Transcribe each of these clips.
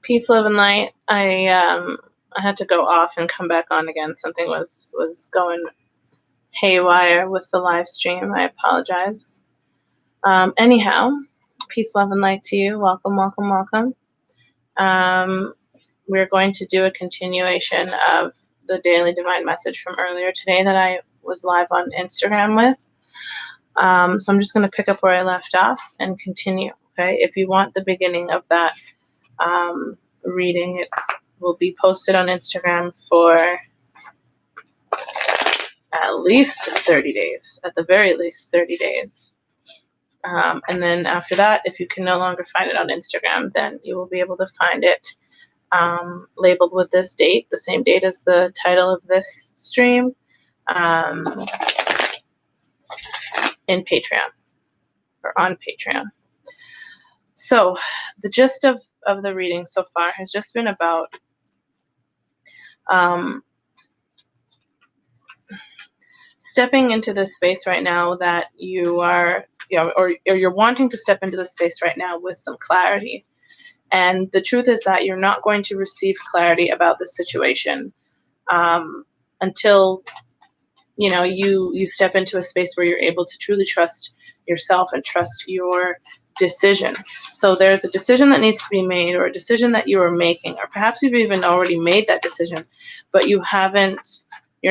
Peace, love, and light. I had to go off and come back on again. Something was going haywire with the live stream. I apologize. Anyhow, peace, love, and light to you. Welcome, welcome, welcome. We're going to do a continuation of the daily divine message from earlier today that I was live on Instagram with. So I'm just going to pick up where I left off and continue. Okay, if you want the beginning of that reading, it will be posted on Instagram for at least 30 days, at the very least 30 days. And then after that, if you can no longer find it on Instagram, then you will be able to find it labeled with this date, the same date as the title of this stream, in Patreon or on Patreon. So the gist of the reading so far has just been about stepping into this space right now that you are, or you're wanting to step into the space right now with some clarity. And the truth is that you're not going to receive clarity about the situation until you step into a space where you're able to truly trust yourself and trust your decision. So there's a decision that needs to be made, or a decision that you are making, or perhaps you've even already made that decision, but you're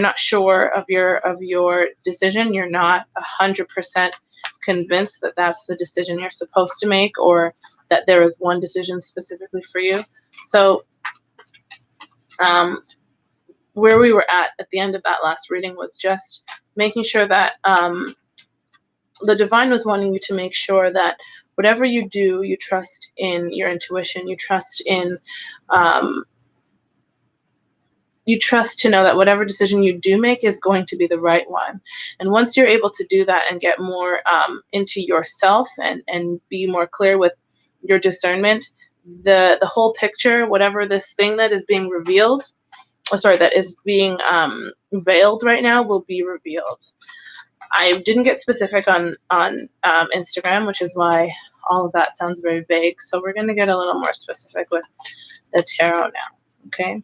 not sure of your decision. You're not 100% convinced that that's the decision you're supposed to make, or that there is one decision specifically for you. So where we were at the end of that last reading was just making sure that the divine was wanting you to make sure that whatever you do, you trust in your intuition, you trust to know that whatever decision you do make is going to be the right one. And once you're able to do that and get more into yourself and be more clear with your discernment, the whole picture, whatever this thing that is being revealed, that is being veiled right now, will be revealed. I didn't get specific on Instagram, which is why all of that sounds very vague. So we're going to get a little more specific with the tarot now, okay?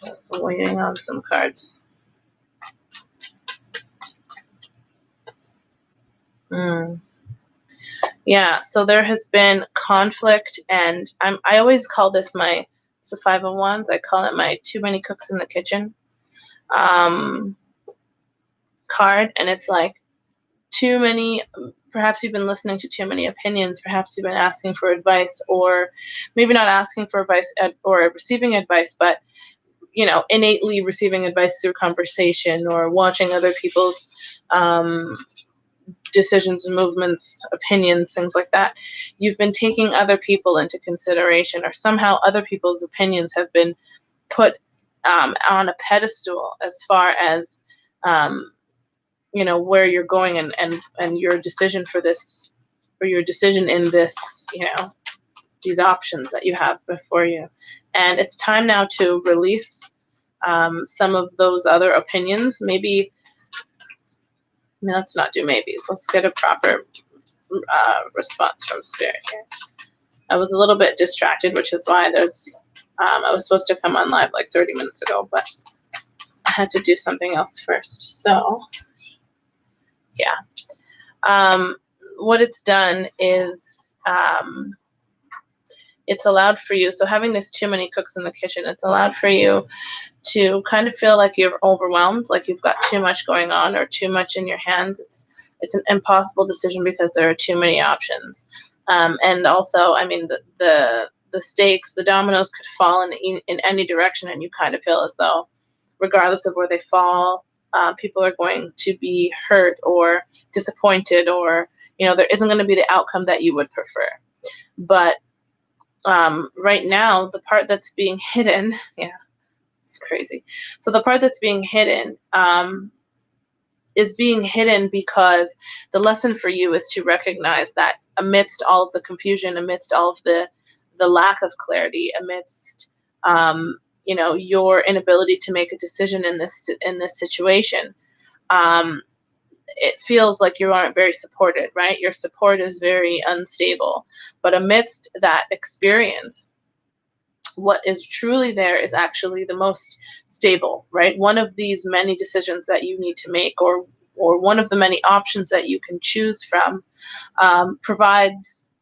Just waiting on some cards. Yeah, so there has been conflict, and I always call this it's the Five of Wands. I call it my too many cooks in the kitchen card, and it's like too many. Perhaps you've been listening to too many opinions. Perhaps you've been asking for advice, or maybe not asking for advice or receiving advice, but innately receiving advice through conversation or watching other people's decisions, movements, opinions, things like that. You've been taking other people into consideration, or somehow other people's opinions have been put on a pedestal as far as where you're going and your decision for this, or your decision in this, these options that you have before you. And it's time now to release some of those other opinions. Maybe, let's not do maybes. Let's get a proper response from Spirit here. I was a little bit distracted, which is why I was supposed to come on live like 30 minutes ago, but I had to do something else first. So, yeah. What it's done is it's allowed for you, so having this too many cooks in the kitchen, it's allowed for you to kind of feel like you're overwhelmed, like you've got too much going on or too much in your hands. It's an impossible decision because there are too many options. And also, the stakes, the dominoes could fall in any direction, and you kind of feel as though, regardless of where they fall, people are going to be hurt or disappointed, or there isn't going to be the outcome that you would prefer. But right now, the part that's being hidden, it's crazy. So the part that's being hidden is being hidden because the lesson for you is to recognize that amidst all of the confusion, amidst all of the lack of clarity, amidst your inability to make a decision in this situation, it feels like you aren't very supported, right? Your support is very unstable. But amidst that experience, what is truly there is actually the most stable, right? One of these many decisions that you need to make, or one of the many options that you can choose from, provides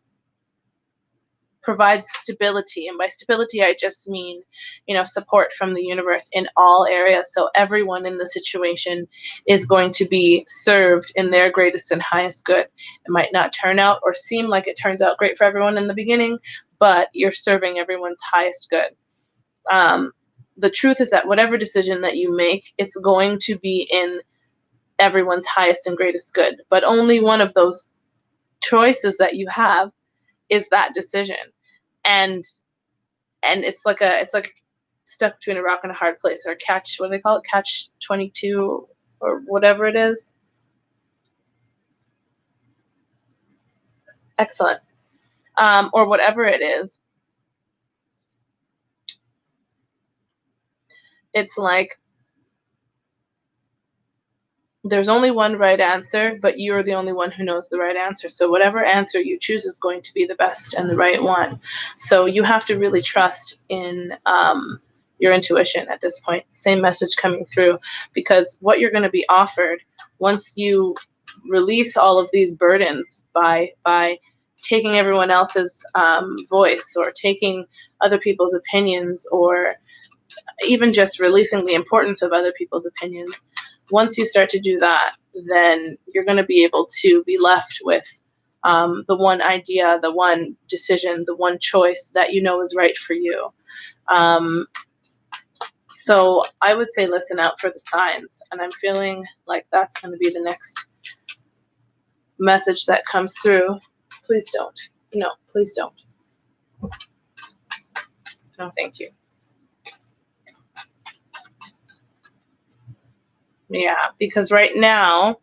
stability. And by stability, I just mean, support from the universe in all areas. So everyone in the situation is going to be served in their greatest and highest good. It might not turn out or seem like it turns out great for everyone in the beginning, but you're serving everyone's highest good. The truth is that whatever decision that you make, it's going to be in everyone's highest and greatest good. But only one of those choices that you have is that decision. And it's like stuck between a rock and a hard place, or catch, what do they call it, catch 22 or whatever it is. Excellent. Or whatever it is. It's like there's only one right answer, but you're the only one who knows the right answer. So whatever answer you choose is going to be the best and the right one. So you have to really trust in your intuition at this point. Same message coming through, because what you're going to be offered once you release all of these burdens by taking everyone else's voice, or taking other people's opinions, or even just releasing the importance of other people's opinions. Once you start to do that, then you're going to be able to be left with the one idea, the one decision, the one choice that you know is right for you. So I would say listen out for the signs. And I'm feeling like that's going to be the next message that comes through. Please don't. No, please don't. No, thank you. Yeah, because right now,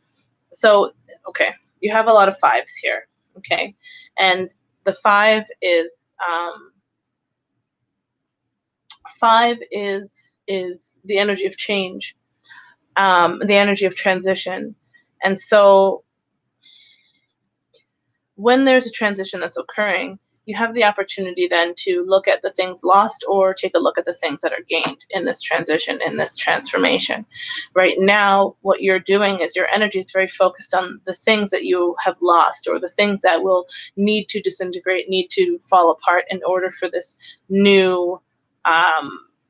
so, okay, you have a lot of fives here, okay? And the five is the energy of change, the energy of transition. And so when there's a transition that's occurring, you have the opportunity then to look at the things lost, or take a look at the things that are gained in this transition, in this transformation. Right now, what you're doing is your energy is very focused on the things that you have lost, or the things that will need to disintegrate, need to fall apart in order for this new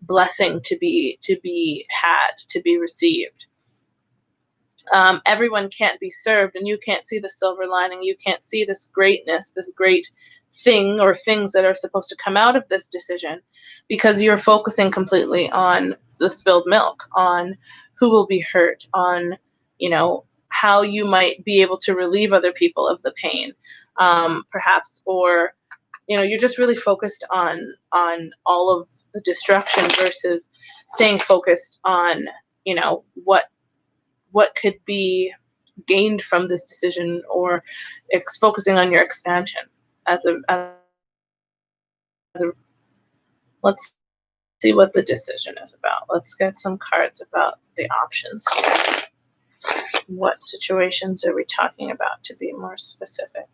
blessing to be had, to be received. Everyone can't be served, and you can't see the silver lining. You can't see this greatness, this great thing, or things that are supposed to come out of this decision, because you're focusing completely on the spilled milk, on who will be hurt, on, how you might be able to relieve other people of the pain, perhaps, or, you're just really focused on all of the destruction, versus staying focused on, what could be gained from this decision, or focusing on your expansion as a let's see what the decision is about. Let's get some cards about the options here. What situations are we talking about, to be more specific?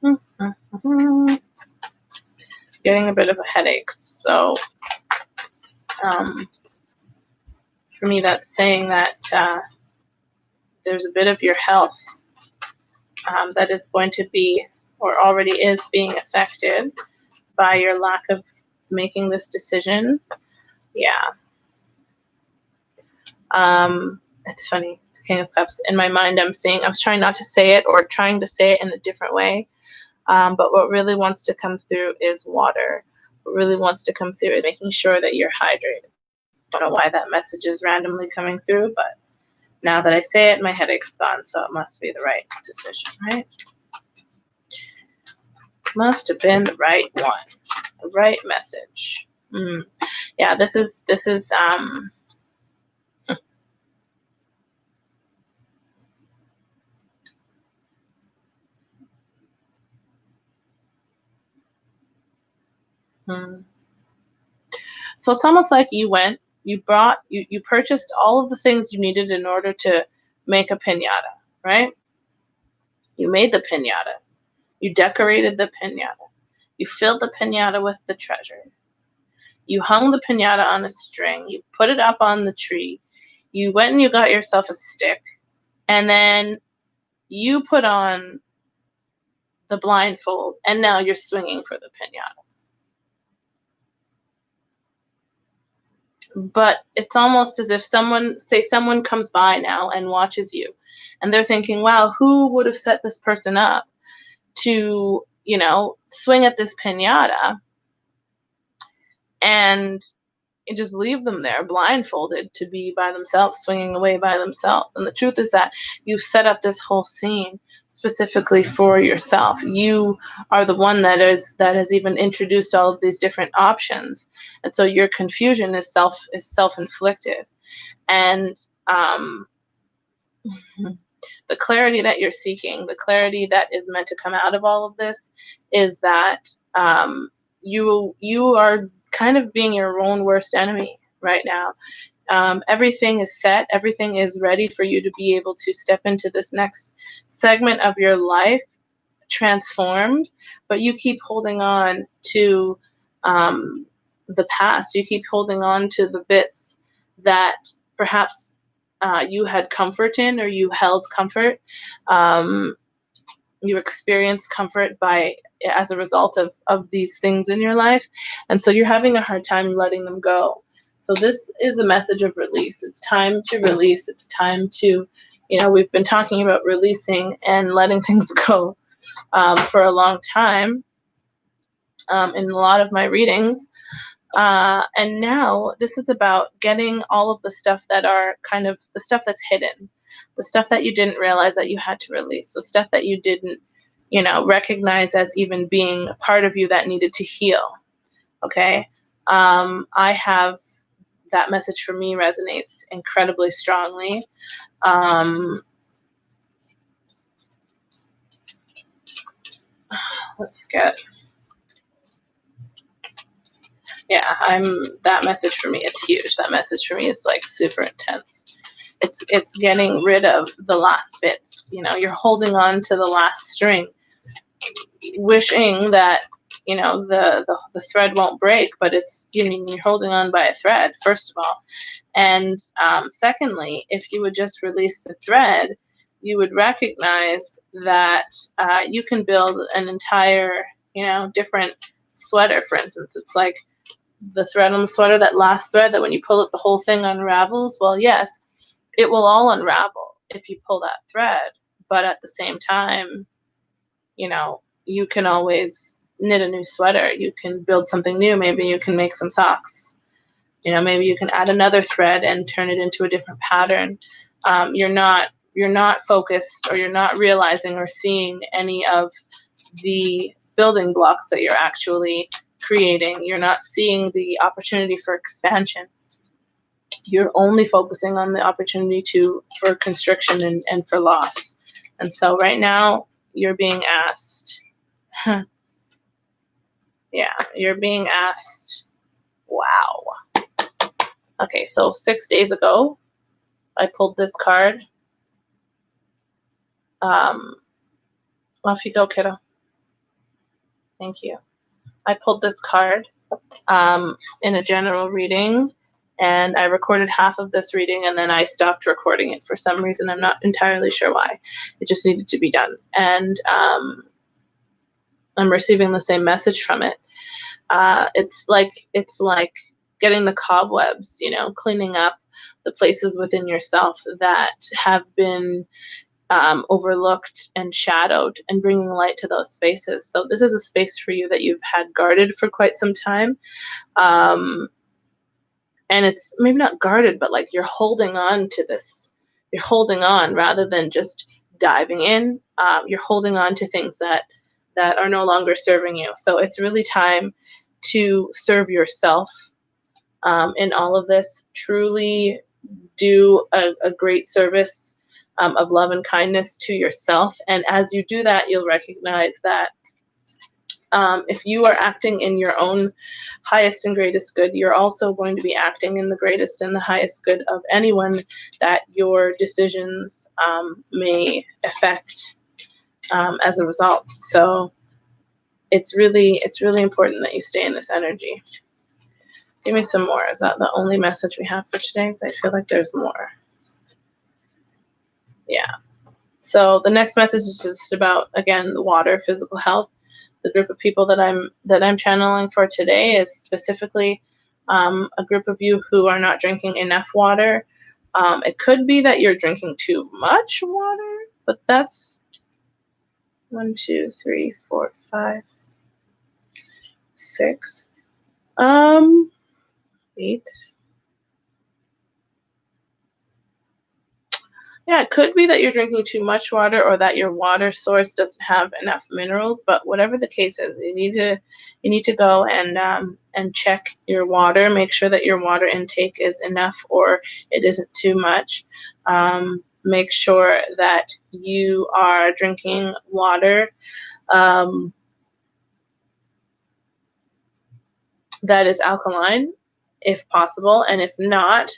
Mm-hmm. Getting a bit of a headache, so for me that's saying that there's a bit of your health that is going to be, or already is being affected by your lack of making this decision. Yeah. It's funny, King of Cups. In my mind, I was trying not to say it, or trying to say it in a different way. But what really wants to come through is water. What really wants to come through is making sure that you're hydrated. I don't know why that message is randomly coming through, but now that I say it, my headache's gone, so it must be the right decision, right? Must have been the right one, the right message. Yeah, this is So it's almost like you purchased all of the things you needed in order to make a piñata, right? You made the piñata. You decorated the piñata. You filled the piñata with the treasure. You hung the piñata on a string. You put it up on the tree. You went and you got yourself a stick. And then you put on the blindfold. And now you're swinging for the piñata. But it's almost as if someone comes by now and watches you. And they're thinking, wow, who would have set this person up to, swing at this piñata and just leave them there blindfolded to be by themselves, swinging away by themselves. And the truth is that you've set up this whole scene specifically for yourself. You are the one that has even introduced all of these different options. And so your confusion is self-inflicted. And the clarity that you're seeking, the clarity that is meant to come out of all of this is that you are kind of being your own worst enemy right now. Everything is set. Everything is ready for you to be able to step into this next segment of your life transformed, but you keep holding on to the past. You keep holding on to the bits that perhaps you had comfort in, or you held comfort. You experienced comfort as a result of these things in your life. And so you're having a hard time letting them go. So this is a message of release. It's time to release. It's time to, we've been talking about releasing and letting things go for a long time in a lot of my readings. And now this is about getting all of the stuff that are kind of the stuff that's hidden, the stuff that you didn't realize that you had to release, the stuff that you didn't, recognize as even being a part of you that needed to heal. Okay. I have that message for me resonates incredibly strongly. Let's get, that message for me is huge. That message for me is like super intense. It's getting rid of the last bits. You're holding on to the last string, wishing that the thread won't break, but it's you're holding on by a thread, first of all. And secondly, if you would just release the thread, you would recognize that you can build an entire different sweater. For instance, it's like the thread on the sweater, that last thread that when you pull it the whole thing unravels. Well, yes, it will all unravel if you pull that thread, but at the same time, you can always knit a new sweater. You can build something new. Maybe you can make some socks. Maybe you can add another thread and turn it into a different pattern. You're not focused, or you're not realizing or seeing any of the building blocks that you're actually creating. You're not seeing the opportunity for expansion. You're only focusing on the opportunity for constriction and for loss. And so right now you're being asked, you're being asked, wow. Okay, so 6 days ago, I pulled this card. Off you go, kiddo. Thank you. I pulled this card in a general reading, and I recorded half of this reading, and then I stopped recording it for some reason. I'm not entirely sure why. It just needed to be done. And I'm receiving the same message from it. It's like getting the cobwebs, cleaning up the places within yourself that have been overlooked and shadowed, and bringing light to those spaces. So this is a space for you that you've had guarded for quite some time. And it's maybe not guarded, but like you're holding on to this. You're holding on rather than just diving in. You're holding on to things that are no longer serving you. So it's really time to serve yourself in all of this. Truly do a great service of love and kindness to yourself. And as you do that, you'll recognize that if you are acting in your own highest and greatest good, you're also going to be acting in the greatest and the highest good of anyone that your decisions may affect as a result. So it's really important that you stay in this energy. Give me some more. Is that the only message we have for today? Because I feel like there's more. Yeah. So the next message is just about, again, the water, physical health. The group of people that I'm channeling for today is specifically a group of you who are not drinking enough water. It could be that you're drinking too much water, but that's 1, 2, 3, 4, 5, 6, 8. Yeah, it could be that you're drinking too much water or that your water source doesn't have enough minerals. But whatever the case is, you need to go and check your water. Make sure that your water intake is enough or it isn't too much. Make sure that you are drinking water that is alkaline, if possible, and if not,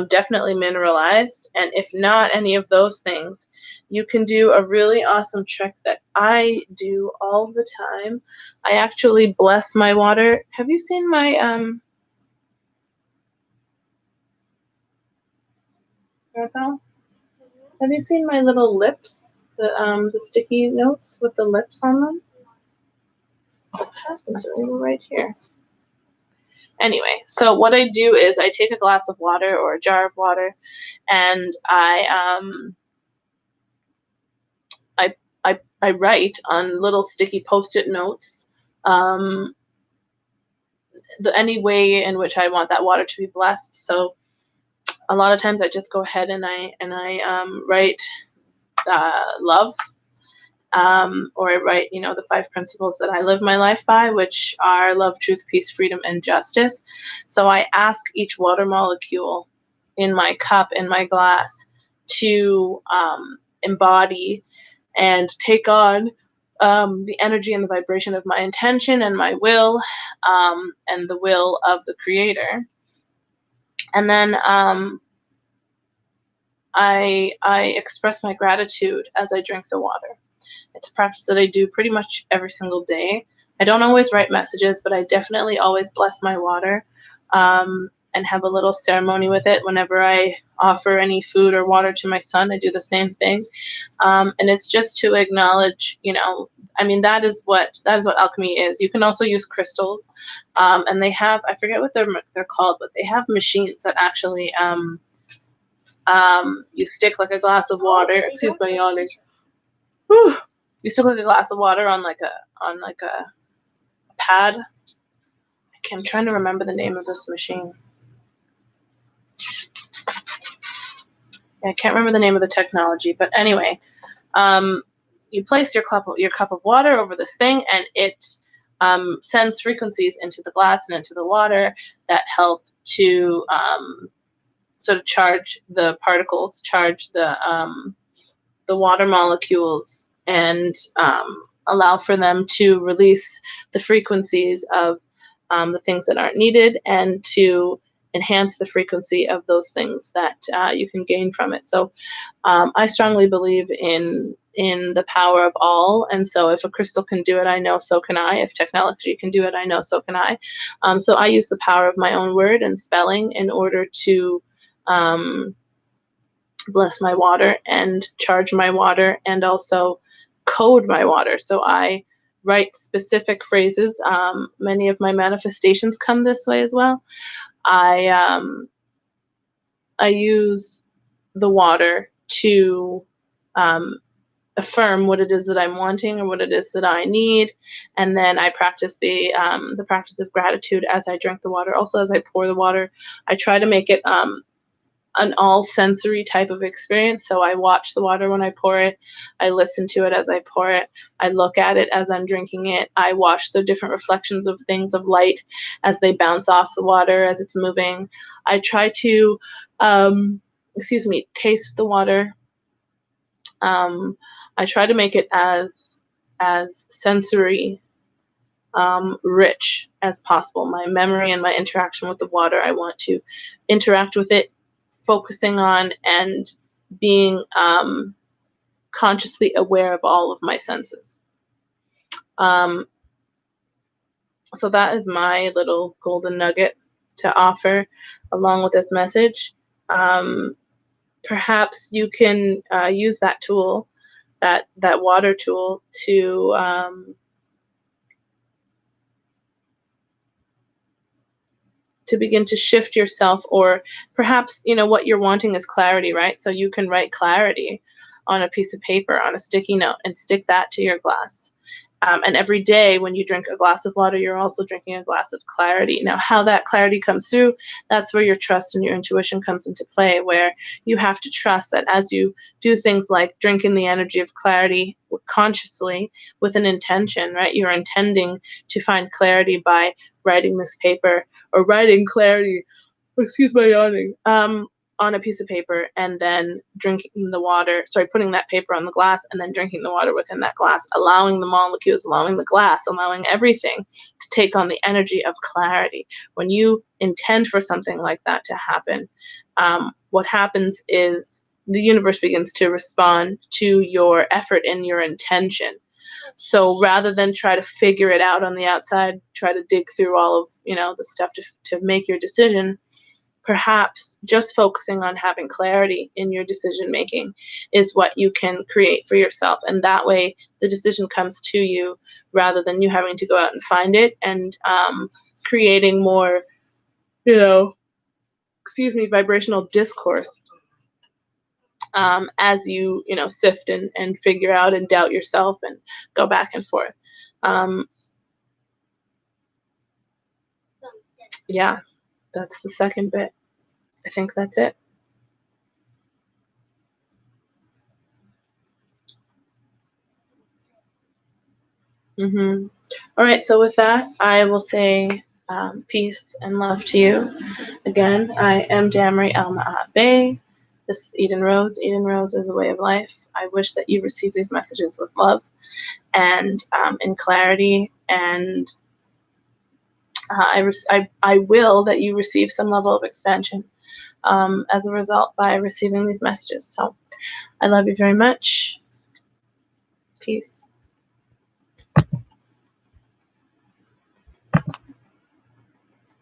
definitely mineralized. And if not any of those things, you can do a really awesome trick that I do all the time. I actually bless my water. Have you seen my Raquel? Have you seen my little lips? The sticky notes with the lips on them? What happens? They were right here. Anyway, so what I do is I take a glass of water or a jar of water, and I write on little sticky Post-it notes any way in which I want that water to be blessed. So a lot of times I just go ahead and I write love, or I write, the 5 principles that I live my life by, which are love, truth, peace, freedom, and justice. So I ask each water molecule in my cup, in my glass, to embody and take on the energy and the vibration of my intention and my will, and the will of the Creator. And then I express my gratitude as I drink the water. It's a practice that I do pretty much every single day. I don't always write messages, but I definitely always bless my water, and have a little ceremony with it. Whenever I offer any food or water to my son, I do the same thing. And it's just to acknowledge, that is what alchemy is. You can also use crystals, and they have, I forget what they're called, but they have machines that actually you stick like a glass of water. Excuse my yawning. Whew. You stick like a glass of water on like a pad. I'm trying to remember the name of this machine. I can't remember the name of the technology, but anyway, you place your cup of water over this thing, and it sends frequencies into the glass and into the water that help to sort of charge the particles, charge the water molecules, and allow for them to release the frequencies of the things that aren't needed, and to enhance the frequency of those things that you can gain from it. So I strongly believe in the power of all, and so if a crystal can do it, I know so can I. If technology can do it, I know so can I. So I use the power of my own word and spelling in order to bless my water and charge my water, and also code my water. So I write specific phrases. Many of my manifestations come this way as well. I use the water to affirm what it is that I'm wanting or what it is that I need, and then I practice the practice of gratitude as I drink the water. Also, as I pour the water, I try to make it an all sensory type of experience. So I watch the water when I pour it. I listen to it as I pour it. I look at it as I'm drinking it. I watch the different reflections of things of light as they bounce off the water as it's moving. I try to, taste the water. I try to make it as sensory rich as possible. My memory and my interaction with the water, I want to interact with it, focusing on and being consciously aware of all of my senses. So that is my little golden nugget to offer along with this message. Perhaps you can use that tool, that water tool, to begin to shift yourself, or perhaps, what you're wanting is clarity, right? So you can write clarity on a piece of paper, on a sticky note, and stick that to your glass. And every day when you drink a glass of water, you're also drinking a glass of clarity. Now, how that clarity comes through, that's where your trust and your intuition comes into play, where you have to trust that as you do things like drink in the energy of clarity consciously with an intention, right? You're intending to find clarity by writing this paper, or writing clarity, excuse my yawning, on a piece of paper, and then drinking the water, putting that paper on the glass and then drinking the water within that glass, allowing the molecules, allowing the glass, allowing everything to take on the energy of clarity. When you intend for something like that to happen, what happens is the universe begins to respond to your effort and your intention. So rather than try to figure it out on the outside, try to dig through all of, the stuff to make your decision, perhaps just focusing on having clarity in your decision making is what you can create for yourself. And that way the decision comes to you rather than you having to go out and find it, and creating more, vibrational discourse as you, sift and figure out and doubt yourself and go back and forth. Yeah, that's the second bit. I think that's it. All right, so with that, I will say peace and love to you. Again, I am Damri Alma-Abe. This is EdenRose. EdenRose is a way of life. I wish that you receive these messages with love and in clarity, and I will that you receive some level of expansion as a result by receiving these messages. So I love you very much. Peace.